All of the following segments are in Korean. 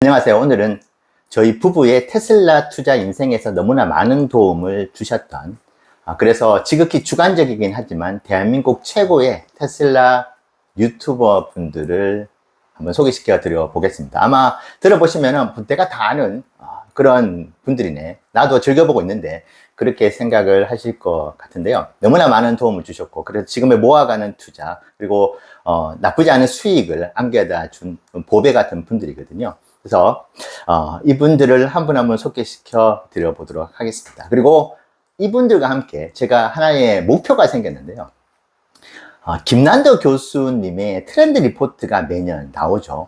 안녕하세요. 오늘은 저희 부부의 테슬라 투자 인생에서 너무나 많은 도움을 주셨던, 그래서 지극히 주관적이긴 하지만 대한민국 최고의 테슬라 유튜버 분들을 한번 소개시켜 드려 보겠습니다. 아마 들어보시면은 내가 다 아는 그런 분들이네, 나도 즐겨보고 있는데, 그렇게 생각을 하실 것 같은데요. 너무나 많은 도움을 주셨고, 그래서 지금의 모아가는 투자, 그리고 나쁘지 않은 수익을 안겨다 준 보배 같은 분들이거든요. 그래서 이분들을 한 분 한 분 소개시켜 드려 보도록 하겠습니다. 그리고 이분들과 함께 제가 하나의 목표가 생겼는데요. 김난도 교수님의 트렌드 리포트가 매년 나오죠.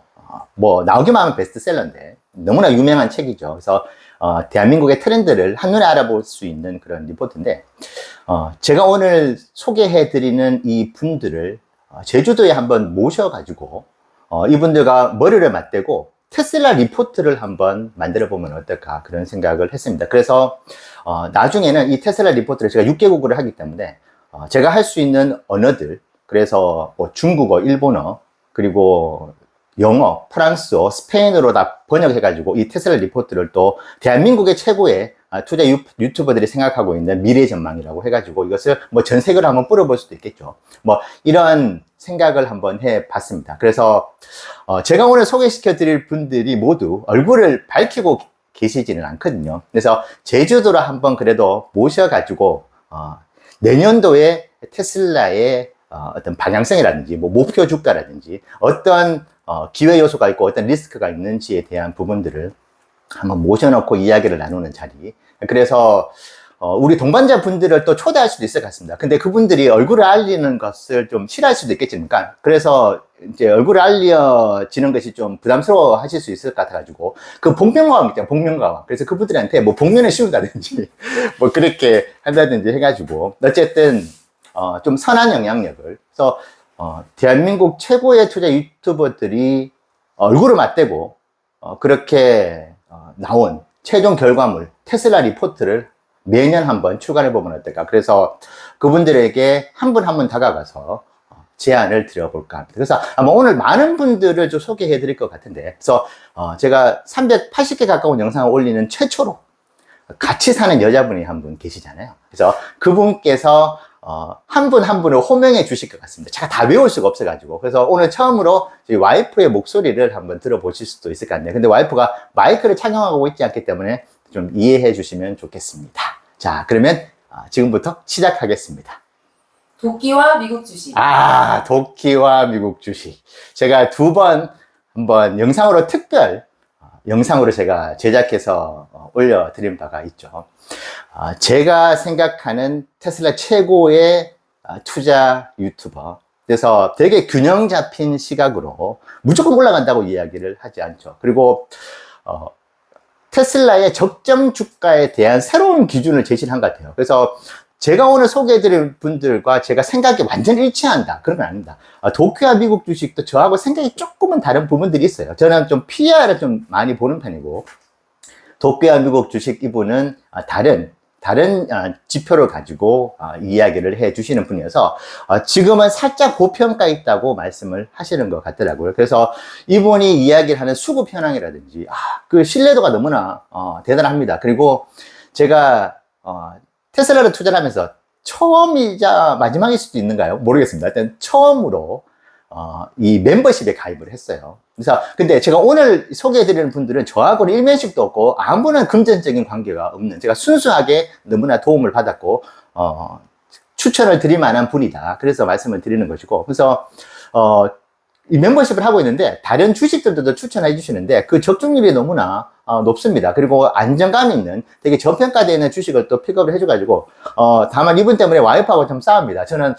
뭐 나오기만 하면 베스트셀러인데 너무나 유명한 책이죠. 그래서 대한민국의 트렌드를 한눈에 알아볼 수 있는 그런 리포트인데, 제가 오늘 소개해 드리는 이 분들을 제주도에 한번 모셔가지고 이분들과 머리를 맞대고 테슬라 리포트를 한번 만들어 보면 어떨까, 그런 생각을 했습니다. 그래서 나중에는 이 테슬라 리포트를 제가 6개국어를 하기 때문에 제가 할 수 있는 언어들, 그래서 뭐 중국어, 일본어, 그리고 영어, 프랑스어, 스페인어로 다 번역해 가지고 이 테슬라 리포트를 또 대한민국의 최고의 투자 유튜버들이 생각하고 있는 미래 전망이라고 해가지고 이것을 뭐 전 세계로 한번 뿌려볼 수도 있겠죠. 뭐 이런 생각을 한번 해 봤습니다. 그래서 제가 오늘 소개시켜 드릴 분들이 모두 얼굴을 밝히고 계시지는 않거든요. 그래서 제주도로 한번 그래도 모셔가지고 내년도에 테슬라의 어떤 방향성이라든지 뭐 목표 주가라든지 어떤 기회 요소가 있고 어떤 리스크가 있는지에 대한 부분들을 한번 모셔놓고 이야기를 나누는 자리. 그래서 우리 동반자 분들을 또 초대할 수도 있을 것 같습니다. 근데 그분들이 얼굴을 알리는 것을 좀 싫어할 수도 있겠지만, 그래서 이제 얼굴을 알려지는 것이 좀 부담스러워 하실 수 있을 것 같아가지고, 그 복면가왕 있잖아요, 복면가왕. 그래서 그분들한테 뭐 복면을 씌운다든지, 뭐 그렇게 한다든지 해가지고, 어쨌든, 좀 선한 영향력을. 그래서, 대한민국 최고의 투자 유튜버들이 얼굴을 맞대고, 그렇게, 나온 최종 결과물, 테슬라 리포트를 매년 한번 출간해 보면 어떨까. 그래서 그분들에게 한 분 한 분 다가가서 제안을 드려볼까 합니다. 그래서 아마 오늘 많은 분들을 좀 소개해 드릴 것 같은데, 그래서 제가 380개 가까운 영상을 올리는 최초로 같이 사는 여자분이 한 분 계시잖아요. 그래서 그분께서 한 분 한 분을 호명해 주실 것 같습니다. 제가 다 외울 수가 없어가지고. 그래서 오늘 처음으로 저희 와이프의 목소리를 한번 들어보실 수도 있을 것 같네요. 근데 와이프가 마이크를 착용하고 있지 않기 때문에 좀 이해해 주시면 좋겠습니다. 자, 그러면 지금부터 시작하겠습니다. 도끼와 미국 주식. 도끼와 미국 주식. 제가 한번 영상으로 특별 영상으로 제가 제작해서 올려드린 바가 있죠. 제가 생각하는 테슬라 최고의 투자 유튜버. 그래서 되게 균형 잡힌 시각으로 무조건 올라간다고 이야기를 하지 않죠. 그리고 테슬라의 적정 주가에 대한 새로운 기준을 제시한 것 같아요. 그래서 제가 오늘 소개해드릴 분들과 제가 생각이 완전 일치한다, 그런 건 아닙니다. 도쿄와 미국 주식도 저하고 생각이 조금은 다른 부분들이 있어요. 저는 좀 PR을 좀 많이 보는 편이고, 도쿄와 미국 주식 이분은 다른 지표를 가지고 이야기를 해 주시는 분이어서 지금은 살짝 고평가 있다고 말씀을 하시는 것 같더라고요. 그래서 이분이 이야기를 하는 수급 현황이라든지 그 신뢰도가 너무나 대단합니다. 그리고 제가 테슬라를 투자를 하면서 처음이자 마지막일 수도 있는가요? 모르겠습니다. 일단 처음으로 이 멤버십에 가입을 했어요. 그래서 근데 제가 오늘 소개해드리는 분들은 저하고는 일면식도 없고 아무런 금전적인 관계가 없는, 제가 순수하게 너무나 도움을 받았고 추천을 드릴 만한 분이다, 그래서 말씀을 드리는 것이고, 그래서 이 멤버십을 하고 있는데 다른 주식들도 추천해 주시는데 그 적중률이 너무나 높습니다. 그리고 안정감 있는 되게 저평가되어 있는 주식을 또 픽업을 해줘가지고 다만 이분 때문에 와이프하고 좀 싸웁니다. 저는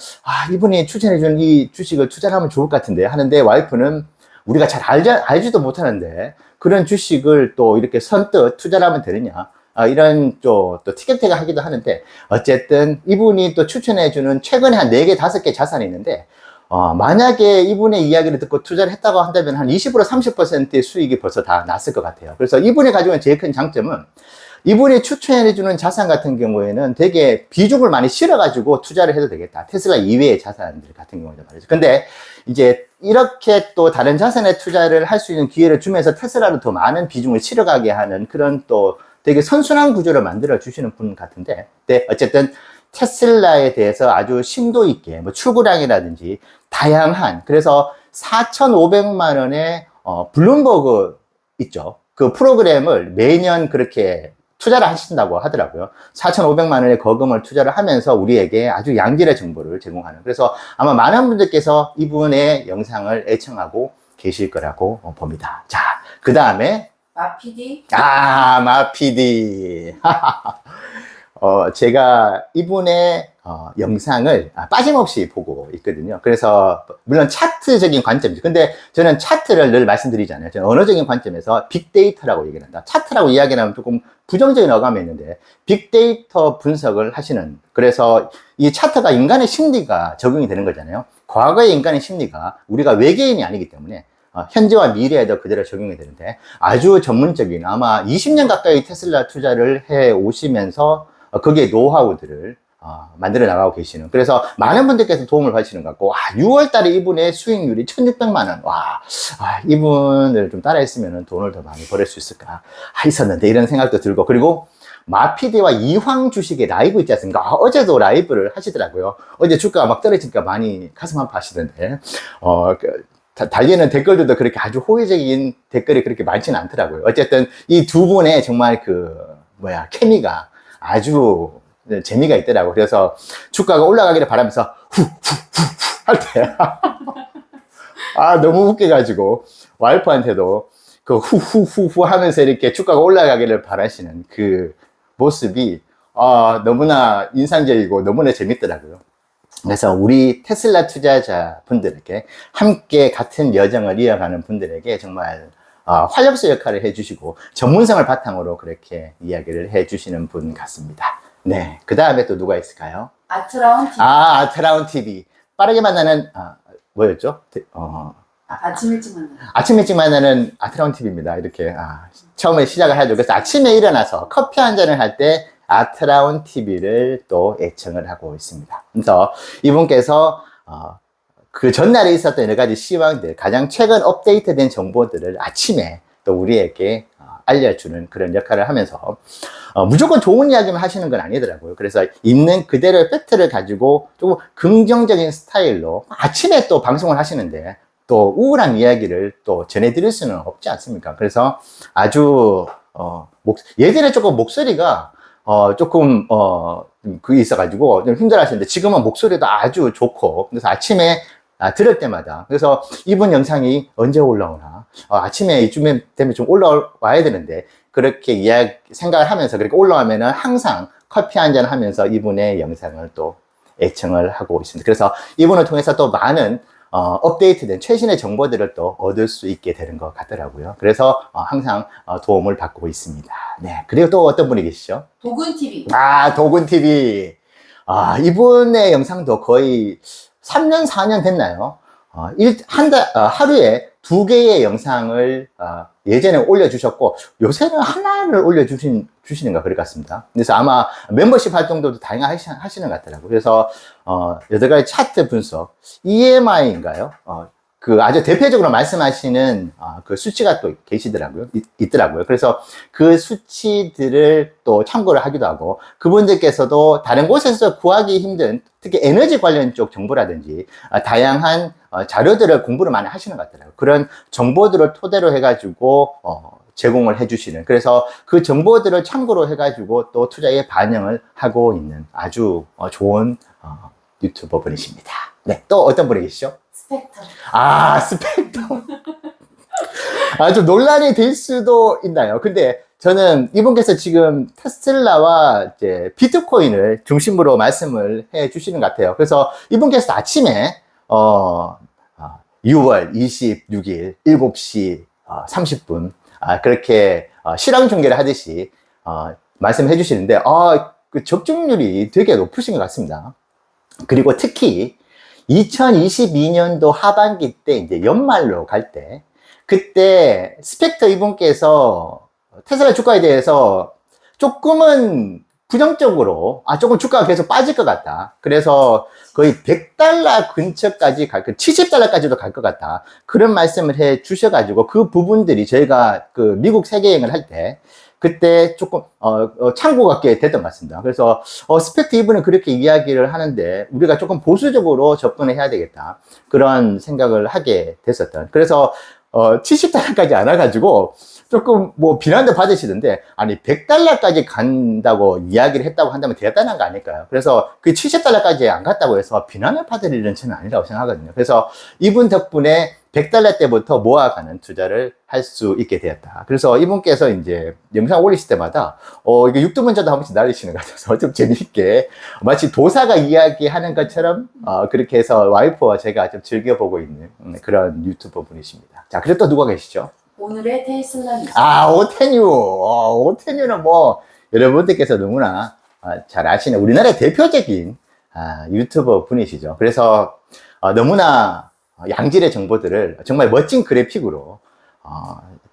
이분이 추천해 준 이 주식을 투자를 하면 좋을 것 같은데 하는데, 와이프는 우리가 잘 알지도 못하는데 그런 주식을 또 이렇게 선뜻 투자를 하면 되느냐, 이런 또 티격태격 하기도 하는데, 어쨌든 이분이 또 추천해주는 최근에 한 4개, 5개 자산이 있는데, 만약에 이분의 이야기를 듣고 투자를 했다고 한다면 한 20%, 30%의 수익이 벌써 다 났을 것 같아요. 그래서 이분이 가지고 있는 제일 큰 장점은, 이분이 추천해주는 자산 같은 경우에는 되게 비중을 많이 실어가지고 투자를 해도 되겠다. 테슬라 이외의 자산들 같은 경우는 말이죠. 근데 이제 이렇게 또 다른 자산에 투자를 할 수 있는 기회를 주면서 테슬라로 더 많은 비중을 실어가게 하는 그런 또 되게 선순환 구조를 만들어 주시는 분 같은데, 네, 어쨌든 테슬라에 대해서 아주 심도 있게 뭐 출고량이라든지 다양한, 그래서 4,500만 원의 블룸버그 있죠. 그 프로그램을 매년 그렇게 투자를 하신다고 하더라고요. 4,500만 원의 거금을 투자를 하면서 우리에게 아주 양질의 정보를 제공하는. 그래서 아마 많은 분들께서 이분의 영상을 애청하고 계실 거라고 봅니다. 자, 그 다음에 마피디. 마피디. 제가 이분의 영상을 빠짐없이 보고 있거든요. 그래서 물론 차트적인 관점이죠. 근데 저는 차트를 늘 말씀드리잖아요. 저는 언어적인 관점에서 빅데이터라고 얘기를 한다. 차트라고 이야기하면 조금 부정적인 어감이 있는데 빅데이터 분석을 하시는, 그래서 이 차트가 인간의 심리가 적용이 되는 거잖아요. 과거의 인간의 심리가 우리가 외계인이 아니기 때문에 현재와 미래에도 그대로 적용이 되는데, 아주 전문적인, 아마 20년 가까이 테슬라 투자를 해 오시면서 거기에 노하우들을 만들어 나가고 계시는, 그래서 많은 분들께서 도움을 받으시는 것 같고, 6월 달에 이분의 수익률이 1,600만 원. 이분을 좀 따라 했으면 돈을 더 많이 벌을 수 있을까 있었는데, 이런 생각도 들고, 그리고 마피디와 이황 주식의 라이브 있지 않습니까? 어제도 라이브를 하시더라고요. 어제 주가가 막 떨어지니까 많이 가슴 아파하시던데, 달리는 댓글들도 그렇게 아주 호의적인 댓글이 그렇게 많지는 않더라고요. 어쨌든 이 두 분의 정말 케미가 아주 재미가 있더라고요. 그래서 주가가 올라가기를 바라면서 할 때 너무 웃겨가지고 와이프한테도 그 후후후후 하면서 이렇게 주가가 올라가기를 바라시는 그 모습이 너무나 인상적이고 너무나 재밌더라고요. 그래서 우리 테슬라 투자자 분들에게, 함께 같은 여정을 이어가는 분들에게 정말 활력소 역할을 해주시고 전문성을 바탕으로 그렇게 이야기를 해주시는 분 같습니다. 네, 그 다음에 또 누가 있을까요? 아트라운 TV. 아트라운 TV. 빠르게 만나는 뭐였죠? 아침 일찍 만나. 아침 일찍 만나는 아트라운 TV입니다. 이렇게 처음에 시작을 하죠. 그래서 아침에 일어나서 커피 한 잔을 할 때 아트라운 TV를 또 애청을 하고 있습니다. 그래서 이분께서 그 전날에 있었던 여러 가지 시황들, 가장 최근 업데이트된 정보들을 아침에 또 우리에게 알려주는 그런 역할을 하면서 무조건 좋은 이야기만 하시는 건 아니더라고요. 그래서 있는 그대로의 팩트를 가지고 조금 긍정적인 스타일로 아침에 또 방송을 하시는데, 또 우울한 이야기를 또 전해드릴 수는 없지 않습니까? 그래서 아주 예전에 조금 목소리가 조금 그게 있어가지고 좀 힘들어 하시는데, 지금은 목소리도 아주 좋고, 그래서 아침에 들을 때마다, 그래서 이분 영상이 언제 올라오나, 아침에 이쯤 되면 좀 올라와야 되는데, 그렇게 생각을 하면서 그렇게 올라오면은 항상 커피 한잔 하면서 이분의 영상을 또 애청을 하고 있습니다. 그래서 이분을 통해서 또 많은 업데이트된 최신의 정보들을 또 얻을 수 있게 되는 것 같더라고요. 그래서 항상 도움을 받고 있습니다. 네. 그리고 또 어떤 분이 계시죠? 도군TV. 도군TV. 이분의 영상도 거의 3년, 4년 됐나요? 하루에 2개의 영상을 예전에 올려주셨고, 요새는 하나를 올려주시는가 그럴 것 같습니다. 그래서 아마 멤버십 활동도 다양하게 하시는 것 같더라고요. 그래서 여러 가지 차트 분석, EMI인가요? 그 아주 대표적으로 말씀하시는 그 수치가 또 계시더라고요. 있더라고요. 그래서 그 수치들을 또 참고를 하기도 하고, 그분들께서도 다른 곳에서 구하기 힘든 특히 에너지 관련 쪽 정보라든지 다양한 자료들을 공부를 많이 하시는 것 같더라고요. 그런 정보들을 토대로 해가지고 제공을 해주시는, 그래서 그 정보들을 참고로 해가지고 또 투자에 반영을 하고 있는 아주 좋은 유튜버 분이십니다. 네, 또 어떤 분이 계시죠? 스펙터. 스펙터. 좀 논란이 될 수도 있나요? 근데 저는 이분께서 지금 테슬라와 이제 비트코인을 중심으로 말씀을 해 주시는 것 같아요. 그래서 이분께서 아침에 6월 26일 7시 30분 그렇게 실황 중계를 하듯이 말씀해 주시는데 그 적중률이 되게 높으신 것 같습니다. 그리고 특히 2022년도 하반기 때 이제 연말로 갈 때, 그때 스펙터 이분께서 테슬라 주가에 대해서 조금은 부정적으로, 조금 주가가 계속 빠질 것 같다. 그래서 거의 100달러 근처까지 그 70달러까지도 갈 것 같다. 그런 말씀을 해 주셔가지고 그 부분들이 저희가 그 미국 세계여행을 할 때 그때 조금, 참고가 꽤 됐던 것 같습니다. 그래서, 스펙트 이분은 그렇게 이야기를 하는데 우리가 조금 보수적으로 접근을 해야 되겠다. 그런 생각을 하게 됐었던. 그래서, 70달러까지 안 와가지고 조금 뭐 비난도 받으시던데, 아니 100달러까지 간다고 이야기를 했다고 한다면 대단한 거 아닐까요? 그래서 그 70달러까지 안 갔다고 해서 비난을 받을 일은 저는 아니라고 생각하거든요. 그래서 이분 덕분에 100달러 때부터 모아가는 투자를 할 수 있게 되었다. 그래서 이분께서 이제 영상 올리실 때마다, 이게 육두문자도 한 번씩 날리시는 것 같아서 좀 재미있게, 마치 도사가 이야기하는 것처럼, 그렇게 해서 와이프와 제가 좀 즐겨보고 있는 그런 유튜버 분이십니다. 자, 그리고 또 누가 계시죠? 오늘의 테슬라 뉴스. 오텐유. 오텐유는 뭐, 여러분들께서 너무나 잘 아시는 우리나라의 대표적인 유튜버 분이시죠. 그래서 너무나 양질의 정보들을 정말 멋진 그래픽으로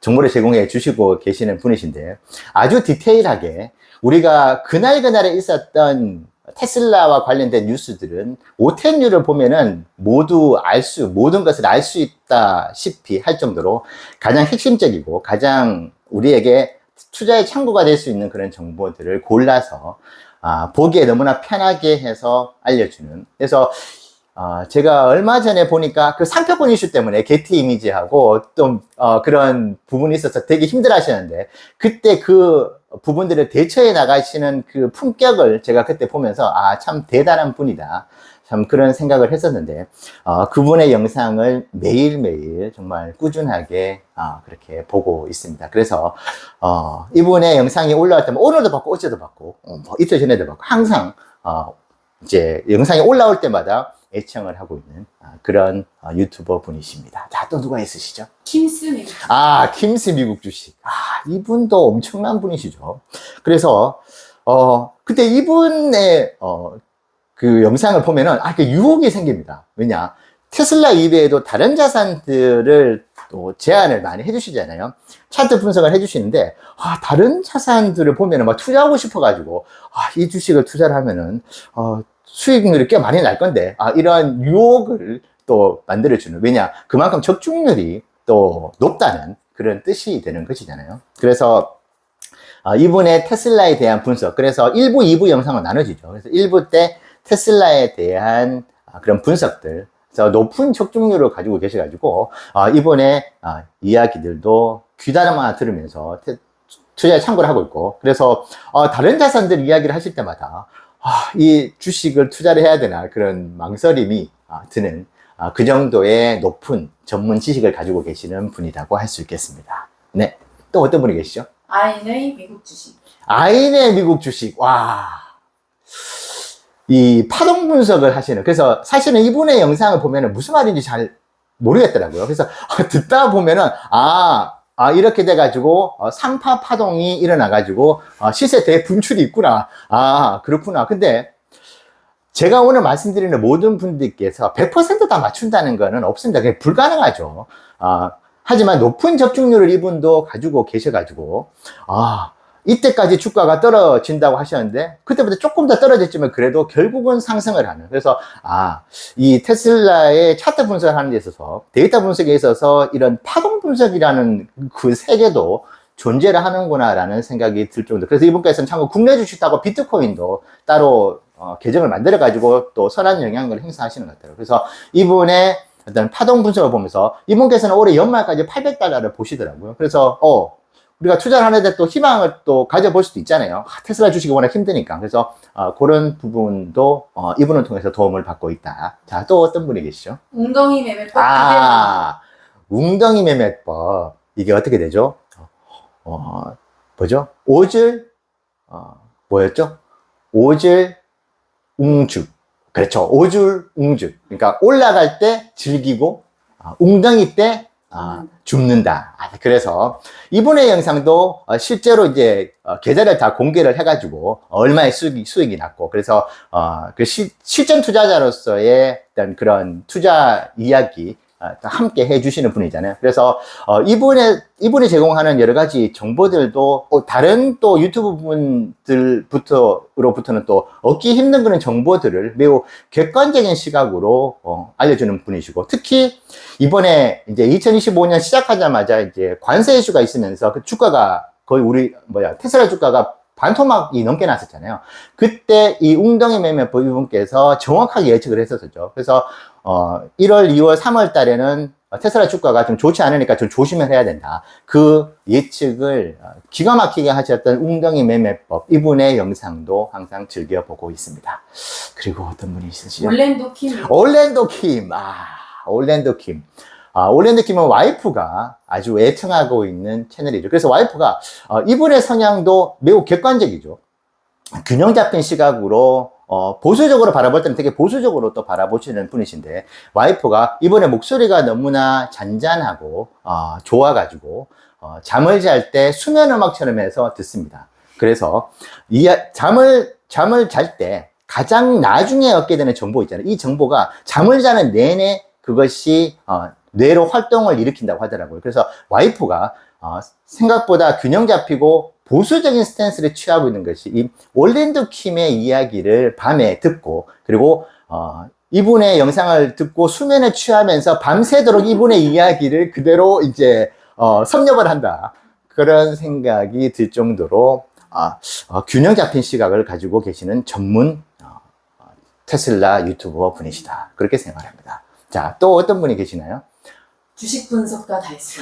정보를 제공해 주시고 계시는 분이신데, 아주 디테일하게 우리가 그날그날에 있었던 테슬라와 관련된 뉴스들은 오텐유를 보면은 모든 것을 알 수 있다시피 할 정도로 가장 핵심적이고 가장 우리에게 투자의 참고가 될 수 있는 그런 정보들을 골라서 보기에 너무나 편하게 해서 알려주는. 그래서 제가 얼마 전에 보니까 그 상표권 이슈 때문에 게티 이미지하고 좀 그런 부분이 있어서 되게 힘들어 하시는데, 그때 그 부분들을 대처해 나가시는 그 품격을 제가 그때 보면서 참 대단한 분이다, 참 그런 생각을 했었는데, 그분의 영상을 매일매일 정말 꾸준하게 그렇게 보고 있습니다. 그래서 이분의 영상이 올라올 때면 오늘도 받고 어제도 받고 뭐 이틀 전에도 받고 항상 이제 영상이 올라올 때마다 애청을 하고 있는 그런 유튜버 분이십니다. 자, 또 누가 있으시죠? 킴스 미국. 킴스 미국 주식. 이분도 엄청난 분이시죠. 그래서 그때 이분의 그 영상을 보면은 그 유혹이 생깁니다. 왜냐? 테슬라 이외에도 다른 자산들을 또 제안을 많이 해주시잖아요. 차트 분석을 해주시는데, 다른 자산들을 보면은 막 투자하고 싶어가지고, 이 주식을 투자를 하면은, 수익률이 꽤 많이 날 건데, 이러한 유혹을 또 만들어주는. 왜냐? 그만큼 적중률이 또 높다는 그런 뜻이 되는 것이잖아요. 그래서, 이분의 테슬라에 대한 분석. 그래서 1부, 2부 영상은 나눠지죠. 그래서 1부 때 테슬라에 대한 그런 분석들. 그래서 높은 적중률을 가지고 계셔가지고, 이번에 이야기들도 귀담아 들으면서 투자에 참고를 하고 있고, 그래서 다른 자산들 이야기를 하실 때마다 이 주식을 투자를 해야 되나 그런 망설임이 드는 그 정도의 높은 전문 지식을 가지고 계시는 분이라고 할 수 있겠습니다. 네, 또 어떤 분이 계시죠? 아인의 미국 주식. 아인의 미국 주식. 이 파동 분석을 하시는, 그래서 사실은 이분의 영상을 보면은 무슨 말인지 잘 모르겠더라고요. 그래서 듣다 보면은 이렇게 돼가지고 3파 파동이 일어나가지고 시세 대분출이 있구나. 그렇구나. 근데 제가 오늘 말씀드리는 모든 분들께서 100%다 맞춘다는 거는 없습니다. 그게 불가능하죠. 하지만 높은 적중률을 이분도 가지고 계셔가지고 이때까지 주가가 떨어진다고 하셨는데 그때보다 조금 더 떨어졌지만 그래도 결국은 상승을 하는. 그래서 이 테슬라의 차트 분석을 하는 데 있어서, 데이터 분석에 있어서 이런 파동 분석이라는 그 세계도 존재를 하는구나 라는 생각이 들 정도. 그래서 이분께서는 참고 국내 주식하고 비트코인도 따로 계정을 만들어 가지고 또 선한 영향을 행사하시는 것 같아요. 그래서 이분의 어떤 파동 분석을 보면서 이분께서는 올해 연말까지 800달러를 보시더라고요. 그래서 우리가 투자를 하는데 또 희망을 또 가져볼 수도 있잖아요. 테슬라 주식이 워낙 힘드니까. 그래서 그런 부분도 이분을 통해서 도움을 받고 있다. 자, 또 어떤 분이 계시죠? 웅덩이 매매법. 웅덩이 매매법. 이게 어떻게 되죠? 뭐죠? 뭐였죠? 오질 웅죽. 그렇죠. 오줄 웅죽. 그러니까 올라갈 때 즐기고 웅덩이 때 죽는다. 그래서 이분의 영상도 실제로 이제 계좌를 다 공개를 해가지고 얼마의 수익이 났고, 그래서 그 실전 투자자로서의 어떤 그런 투자 이야기 함께 해주시는 분이잖아요. 그래서 이분이 제공하는 여러 가지 정보들도 다른 또 유튜브 분들로부터는 또 얻기 힘든 그런 정보들을 매우 객관적인 시각으로 알려주는 분이시고, 특히 이번에 이제 2025년 시작하자마자 이제 관세 이슈가 있으면서 그 주가가 거의 테슬라 주가가 반토막이 넘게 났었잖아요. 그때 이 웅덩이 매매법 이분께서 정확하게 예측을 했었죠. 그래서 1월, 2월, 3월 달에는 테슬라 주가가 좀 좋지 않으니까 좀 조심을 해야 된다. 그 예측을 기가 막히게 하셨던 웅덩이 매매법 이분의 영상도 항상 즐겨보고 있습니다. 그리고 어떤 분이 있으시죠? 올랜도 킴. 올랜도 킴. 올랜도 킴. 올랜도 킴은 와이프가 아주 애청하고 있는 채널이죠. 그래서 와이프가 이분의 성향도 매우 객관적이죠. 균형 잡힌 시각으로 보수적으로 바라볼 때는 되게 보수적으로 또 바라보시는 분이신데, 와이프가 이번에 목소리가 너무나 잔잔하고 좋아가지고 잠을 잘 때 수면 음악처럼 해서 듣습니다. 그래서 잠을 잘 때 가장 나중에 얻게 되는 정보 있잖아요. 이 정보가 잠을 자는 내내 그것이 뇌로 활동을 일으킨다고 하더라고요. 그래서 와이프가 생각보다 균형 잡히고 보수적인 스탠스를 취하고 있는 것이 이 올랜도 킴의 이야기를 밤에 듣고, 그리고 이분의 영상을 듣고 수면에 취하면서 밤새도록 이분의 이야기를 그대로 이제 섭렵을 한다. 그런 생각이 들 정도로 균형 잡힌 시각을 가지고 계시는 전문 테슬라 유튜버 분이시다. 그렇게 생각합니다. 자, 또 어떤 분이 계시나요? 주식 분석가 달수.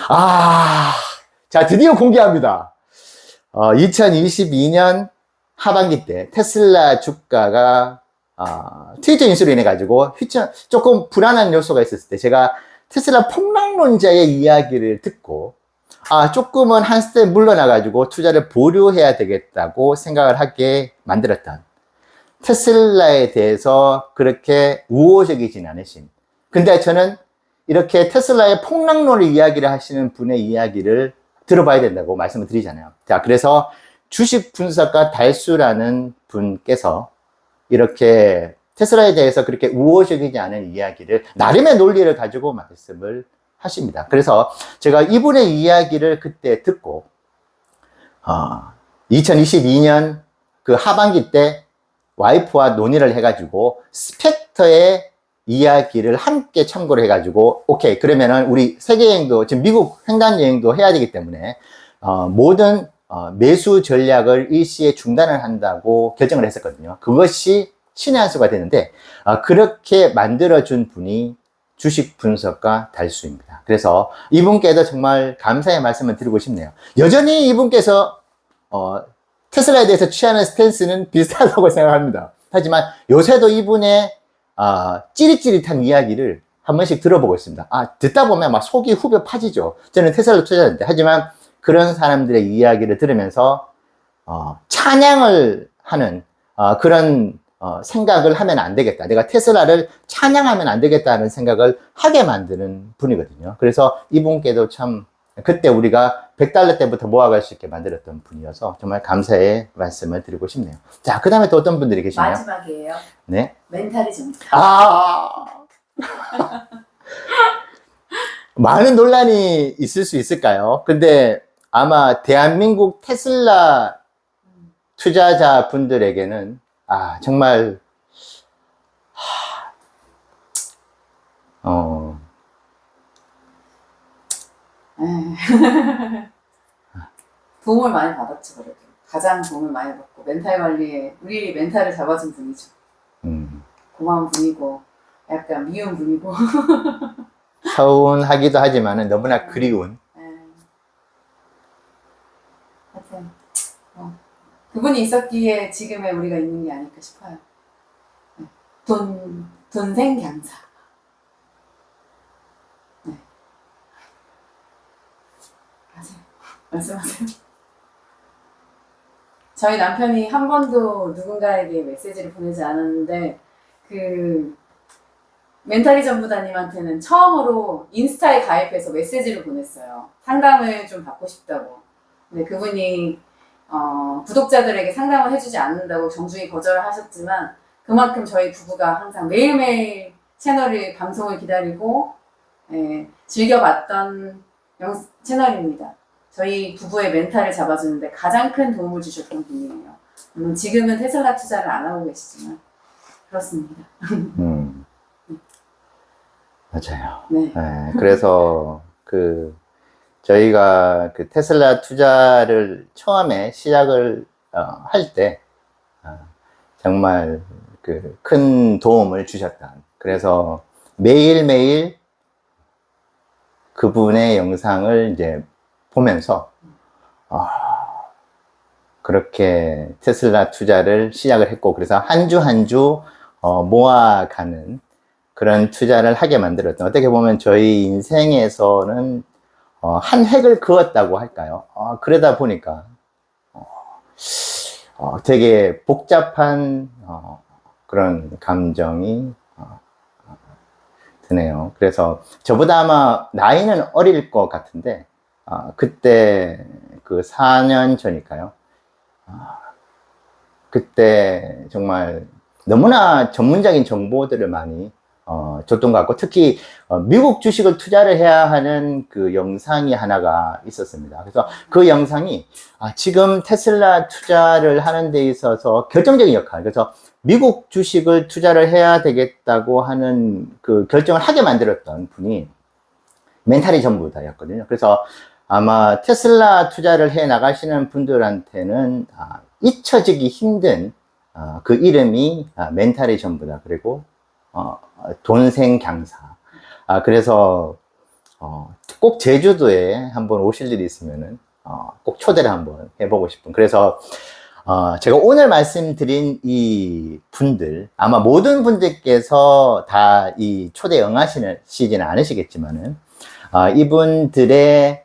자, 드디어 공개합니다. 2022년 하반기 때 테슬라 주가가 트위터 인수로 인해 가지고 조금 불안한 요소가 있었을 때 제가 테슬라 폭락론자의 이야기를 듣고 조금은 한 스텝 물러나 가지고 투자를 보류해야 되겠다고 생각을 하게 만들었던, 테슬라에 대해서 그렇게 우호적이진 않으신, 근데 저는 이렇게 테슬라의 폭락론을 이야기를 하시는 분의 이야기를 들어봐야 된다고 말씀을 드리잖아요. 자, 그래서 주식 분석가 달수라는 분께서 이렇게 테슬라에 대해서 그렇게 우호적이지 않은 이야기를, 나름의 논리를 가지고 말씀을 하십니다. 그래서 제가 이분의 이야기를 그때 듣고 2022년 그 하반기 때 와이프와 논의를 해가지고 스펙터의 이야기를 함께 참고를 해가지고, 오케이, 그러면은 우리 세계여행도, 지금 미국 횡단 여행도 해야 되기 때문에 모든 매수 전략을 일시에 중단을 한다고 결정을 했었거든요. 그것이 신의 한 수가 되는데 그렇게 만들어준 분이 주식 분석가 달수입니다. 그래서 이분께도 정말 감사의 말씀을 드리고 싶네요. 여전히 이분께서 테슬라에 대해서 취하는 스탠스는 비슷하다고 생각합니다. 하지만 요새도 이분의 찌릿찌릿한 이야기를 한 번씩 들어보고 있습니다. 듣다 보면 막 속이 후벼 파지죠. 저는 테슬라로 투자했는데. 하지만 그런 사람들의 이야기를 들으면서 찬양을 하는 그런 생각을 하면 안 되겠다. 내가 테슬라를 찬양하면 안 되겠다는 생각을 하게 만드는 분이거든요. 그래서 이분께도 참 그때 우리가 $100 때부터 모아갈 수 있게 만들었던 분이어서 정말 감사의 말씀을 드리고 싶네요. 자, 그 다음에 또 어떤 분들이 계시나요? 마지막이에요. 네. 멘탈이즘. 많은 논란이 있을 수 있을까요? 근데 아마 대한민국 테슬라 투자자 분들에게는 정말 도움을 많이 받았죠. 그래도 가장 도움을 많이 받고 멘탈 관리에 우리 멘탈을 잡아준 분이죠. 고마운 분이고 약간 미운 분이고 서운하기도 하지만 너무나 그리운. 하여튼 그분이 있었기에 지금의 우리가 있는 게 아닐까 싶어요. 돈생경사. 네. 말씀하세요. 저희 남편이 한 번도 누군가에게 메시지를 보내지 않았는데 그 멘탈리즘 부다님한테는 처음으로 인스타에 가입해서 메시지를 보냈어요. 상담을 좀 받고 싶다고. 근데 그분이 구독자들에게 상담을 해주지 않는다고 정중히 거절을 하셨지만 그만큼 저희 부부가 항상 매일매일 방송을 기다리고 예, 즐겨봤던 채널입니다. 저희 부부의 멘탈을 잡아주는데 가장 큰 도움을 주셨던 분이에요. 물론 지금은 테슬라 투자를 안 하고 계시지만 그렇습니다. 맞아요. 네. 네, 그래서 저희가 테슬라 투자를 처음에 시작을 할 때 정말 큰 도움을 주셨던, 그래서 매일매일 그분의 영상을 이제 보면서 그렇게 테슬라 투자를 시작을 했고, 그래서 한 주 한 주 모아가는 그런 투자를 하게 만들었던, 어떻게 보면 저희 인생에서는 한 획을 그었다고 할까요? 그러다 보니까 되게 복잡한 그런 감정이 드네요. 그래서 저보다 아마 나이는 어릴 것 같은데 그때 4년 전일까요? 그때 정말 너무나 전문적인 정보들을 많이 줬던 것 같고, 특히 미국 주식을 투자를 해야 하는 그 영상이 하나가 있었습니다. 그래서 그 영상이 지금 테슬라 투자를 하는 데 있어서 결정적인 역할, 그래서 미국 주식을 투자를 해야 되겠다고 하는 그 결정을 하게 만들었던 분이 멘탈이 전부 다였거든요. 그래서 아마 테슬라 투자를 해 나가시는 분들한테는 잊혀지기 힘든 그 이름이 멘탈이 전부다. 그리고 돈생강사. 그래서 꼭 제주도에 한번 오실 일이 있으면은 꼭 초대를 한번 해보고 싶은. 그래서 제가 오늘 말씀드린 이 분들, 아마 모든 분들께서 다 이 초대에 응하시지는 않으시겠지만은 이분들의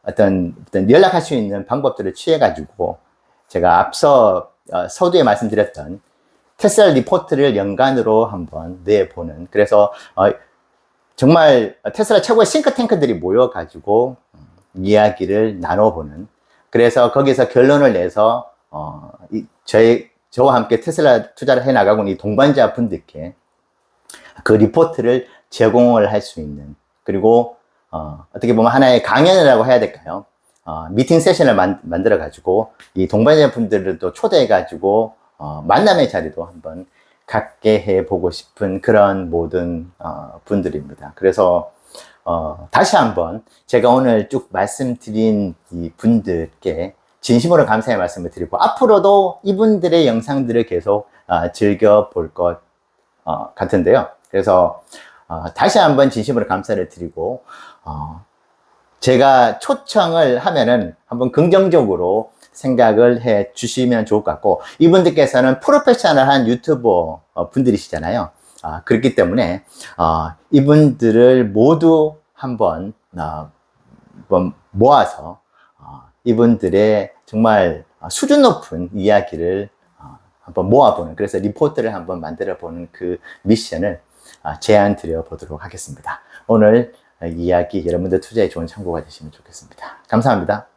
어떤 연락할 수 있는 방법들을 취해가지고 제가 앞서 서두에 말씀드렸던 테슬라 리포트를 연간으로 한번 내보는, 그래서 정말 테슬라 최고의 싱크탱크들이 모여가지고 이야기를 나눠보는, 그래서 거기서 결론을 내서 저와 함께 테슬라 투자를 해나가고 있는 이 동반자 분들께 그 리포트를 제공을 할 수 있는, 그리고 어떻게 보면 하나의 강연이라고 해야 될까요? 미팅 세션을 만들어 가지고 이 동반자 분들을 또 초대해 가지고 만남의 자리도 한번 갖게 해 보고 싶은 그런 모든 분들입니다. 그래서 다시 한번 제가 오늘 쭉 말씀드린 이 분들께 진심으로 감사의 말씀을 드리고, 앞으로도 이분들의 영상들을 계속 즐겨 볼 것 같은데요. 그래서 다시 한번 진심으로 감사를 드리고, 제가 초청을 하면은 한번 긍정적으로 생각을 해 주시면 좋을 것 같고, 이분들께서는 프로페셔널한 유튜버 분들이시잖아요. 그렇기 때문에 이분들을 모두 한번 모아서 이분들의 정말 수준 높은 이야기를 한번 모아보는, 그래서 리포트를 한번 만들어보는 그 미션을 제안 드려 보도록 하겠습니다. 오늘 이야기 여러분들 투자에 좋은 참고가 되시면 좋겠습니다. 감사합니다.